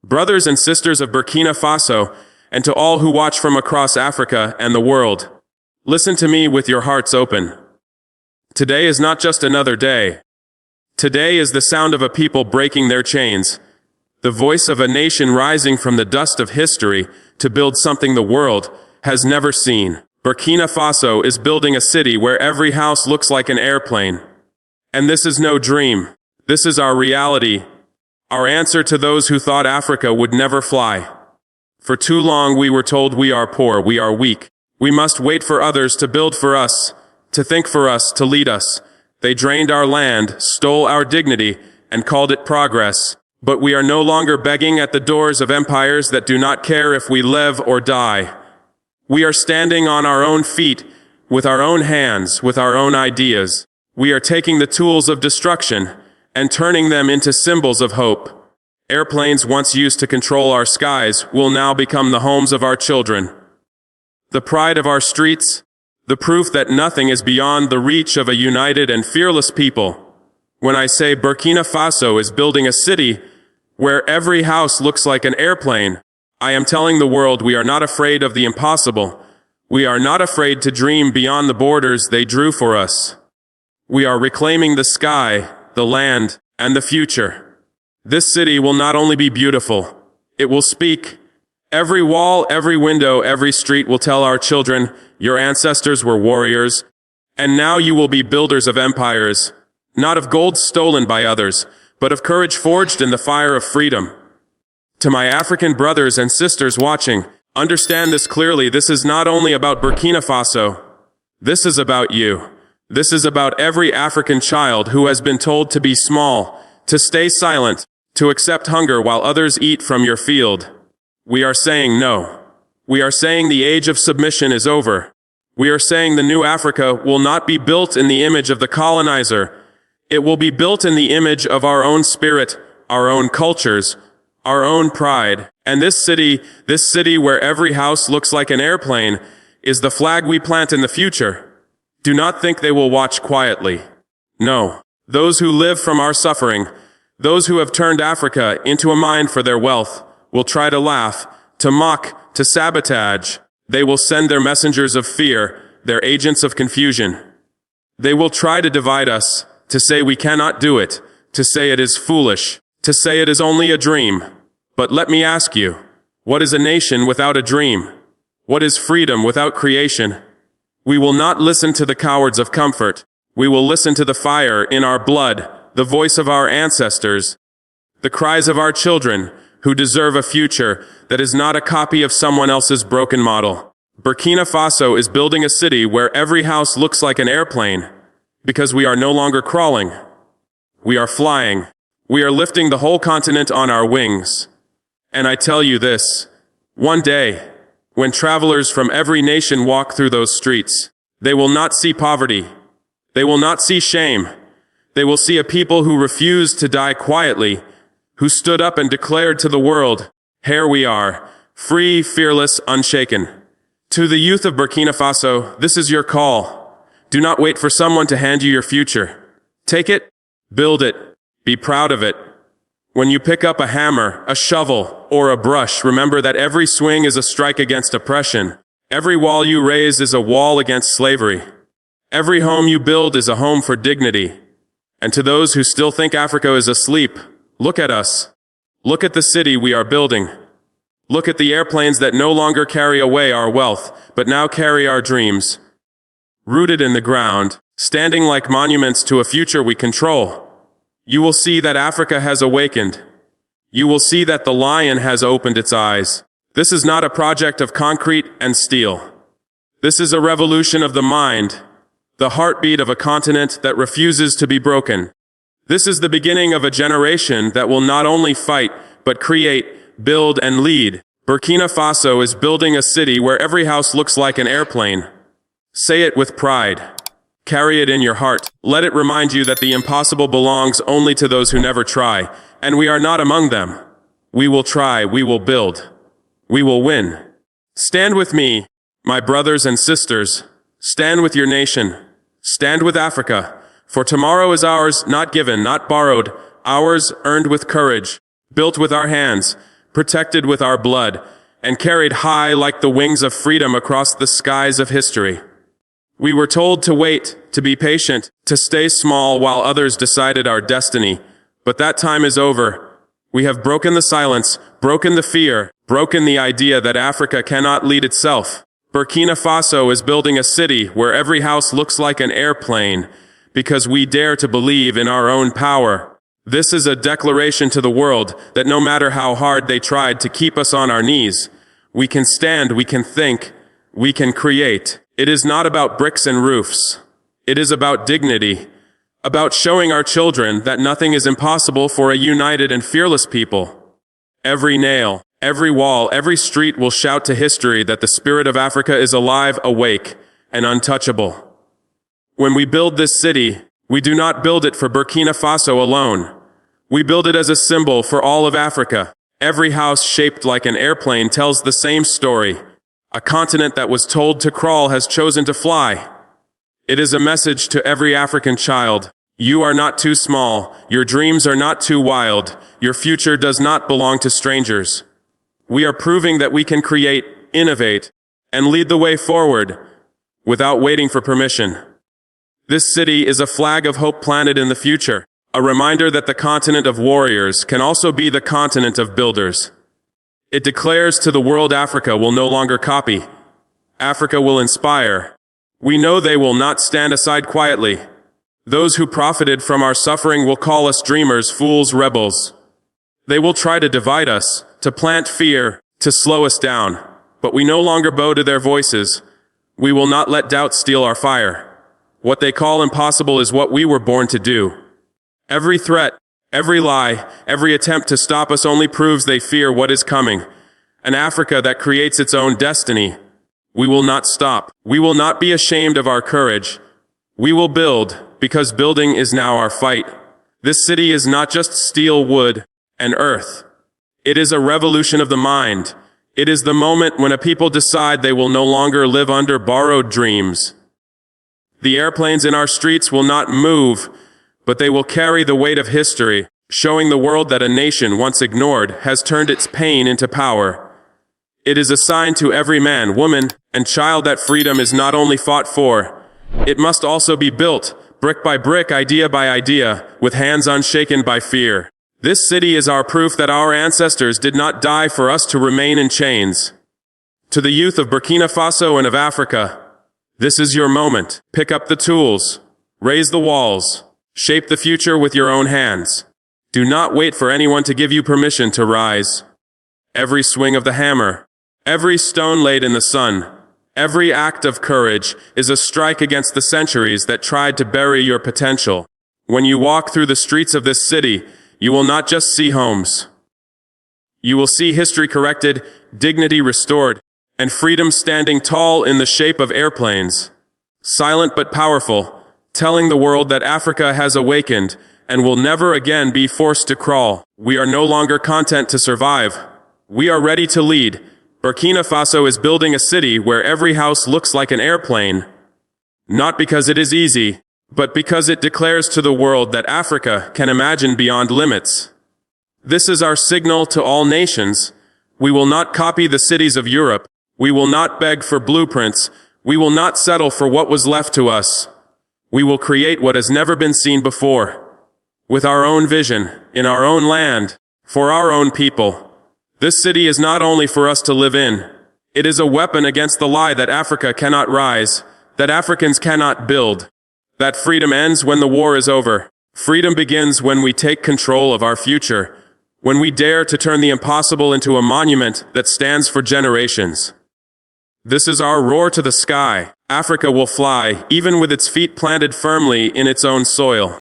Brothers and sisters of Burkina Faso, and to all who watch from across Africa and the world, listen to me with your hearts open. Today is not just another day. Today is the sound of a people breaking their chains, the voice of a nation rising from the dust of history to build something the world has never seen. Burkina Faso is building a city where every house looks like an airplane. And this is no dream. This is our reality. Our answer to those who thought Africa would never fly. For too long we were told we are poor, we are weak. We must wait for others to build for us, to think for us, to lead us. They drained our land, stole our dignity, and called it progress. But we are no longer begging at the doors of empires that do not care if we live or die. We are standing on our own feet, with our own hands, with our own ideas. We are taking the tools of destruction and turning them into symbols of hope. Airplanes once used to control our skies will now become the homes of our children. The pride of our streets, the proof that nothing is beyond the reach of a united and fearless people. When I say Burkina Faso is building a city where every house looks like an airplane, I am telling the world we are not afraid of the impossible. We are not afraid to dream beyond the borders they drew for us. We are reclaiming the sky, the land, and the future. This city will not only be beautiful, it will speak. Every wall, every window, every street will tell our children, your ancestors were warriors, and now you will be builders of empires, not of gold stolen by others, but of courage forged in the fire of freedom. To my African brothers and sisters watching, understand this clearly. This is not only about Burkina Faso. This is about you. This is about every African child who has been told to be small, to stay silent, to accept hunger while others eat from your field. We are saying no. We are saying the age of submission is over. We are saying the new Africa will not be built in the image of the colonizer. It will be built in the image of our own spirit, our own cultures, our own pride. And this city where every house looks like an airplane, is the flag we plant in the future. Do not think they will watch quietly. No. Those who live from our suffering, those who have turned Africa into a mine for their wealth, will try to laugh, to mock, to sabotage. They will send their messengers of fear, their agents of confusion. They will try to divide us, to say we cannot do it, to say it is foolish, to say it is only a dream. But let me ask you, what is a nation without a dream? What is freedom without creation? We will not listen to the cowards of comfort. We will listen to the fire in our blood, the voice of our ancestors, the cries of our children who deserve a future that is not a copy of someone else's broken model. Burkina Faso is building a city where every house looks like an airplane, because we are no longer crawling. We are flying. We are lifting the whole continent on our wings. And I tell you this, one day, when travelers from every nation walk through those streets, they will not see poverty. They will not see shame. They will see a people who refused to die quietly, who stood up and declared to the world, here we are, free, fearless, unshaken. To the youth of Burkina Faso, this is your call. Do not wait for someone to hand you your future. Take it, build it, be proud of it. When you pick up a hammer, a shovel, or a brush, remember that every swing is a strike against oppression. Every wall you raise is a wall against slavery. Every home you build is a home for dignity. And to those who still think Africa is asleep, look at us. Look at the city we are building. Look at the airplanes that no longer carry away our wealth, but now carry our dreams. Rooted in the ground, standing like monuments to a future we control. You will see that Africa has awakened. You will see that the lion has opened its eyes. This is not a project of concrete and steel. This is a revolution of the mind, the heartbeat of a continent that refuses to be broken. This is the beginning of a generation that will not only fight, but create, build, and lead. Burkina Faso is building a city where every house looks like an airplane. Say it with pride. Carry it in your heart. Let it remind you that the impossible belongs only to those who never try, and we are not among them. We will try, we will build. We will win. Stand with me, my brothers and sisters. Stand with your nation. Stand with Africa. For tomorrow is ours, not given, not borrowed, ours earned with courage, built with our hands, protected with our blood, and carried high like the wings of freedom across the skies of history. We were told to wait, to be patient, to stay small while others decided our destiny. But that time is over. We have broken the silence, broken the fear, broken the idea that Africa cannot lead itself. Burkina Faso is building a city where every house looks like an airplane, because we dare to believe in our own power. This is a declaration to the world that no matter how hard they tried to keep us on our knees, we can stand, we can think, we can create. It is not about bricks and roofs. It is about dignity, about showing our children that nothing is impossible for a united and fearless people. Every nail, every wall, every street will shout to history that the spirit of Africa is alive, awake, and untouchable. When we build this city, we do not build it for Burkina Faso alone. We build it as a symbol for all of Africa. Every house shaped like an airplane tells the same story. A continent that was told to crawl has chosen to fly. It is a message to every African child. You are not too small. Your dreams are not too wild. Your future does not belong to strangers. We are proving that we can create, innovate, and lead the way forward without waiting for permission. This city is a flag of hope planted in the future, a reminder that the continent of warriors can also be the continent of builders. It declares to the world Africa will no longer copy. Africa will inspire. We know they will not stand aside quietly. Those who profited from our suffering will call us dreamers, fools, rebels. They will try to divide us, to plant fear, to slow us down. But we no longer bow to their voices. We will not let doubt steal our fire. What they call impossible is what we were born to do. Every threat, every lie, every attempt to stop us only proves they fear what is coming. An Africa that creates its own destiny. We will not stop. We will not be ashamed of our courage. We will build, because building is now our fight. This city is not just steel, wood, and earth. It is a revolution of the mind. It is the moment when a people decide they will no longer live under borrowed dreams. The airplanes in our streets will not move, but they will carry the weight of history, showing the world that a nation once ignored has turned its pain into power. It is a sign to every man, woman, and child that freedom is not only fought for, it must also be built, brick by brick, idea by idea, with hands unshaken by fear. This city is our proof that our ancestors did not die for us to remain in chains. To the youth of Burkina Faso and of Africa, this is your moment. Pick up the tools, raise the walls, shape the future with your own hands. Do not wait for anyone to give you permission to rise. Every swing of the hammer, every stone laid in the sun, every act of courage is a strike against the centuries that tried to bury your potential. When you walk through the streets of this city, you will not just see homes. You will see history corrected, dignity restored, and freedom standing tall in the shape of airplanes. Silent but powerful, telling the world that Africa has awakened and will never again be forced to crawl. We are no longer content to survive. We are ready to lead. Burkina Faso is building a city where every house looks like an airplane. Not because it is easy, but because it declares to the world that Africa can imagine beyond limits. This is our signal to all nations. We will not copy the cities of Europe. We will not beg for blueprints. We will not settle for what was left to us. We will create what has never been seen before. With our own vision, in our own land, for our own people. This city is not only for us to live in. It is a weapon against the lie that Africa cannot rise, that Africans cannot build, that freedom ends when the war is over. Freedom begins when we take control of our future, when we dare to turn the impossible into a monument that stands for generations. This is our roar to the sky. Africa will fly, even with its feet planted firmly in its own soil.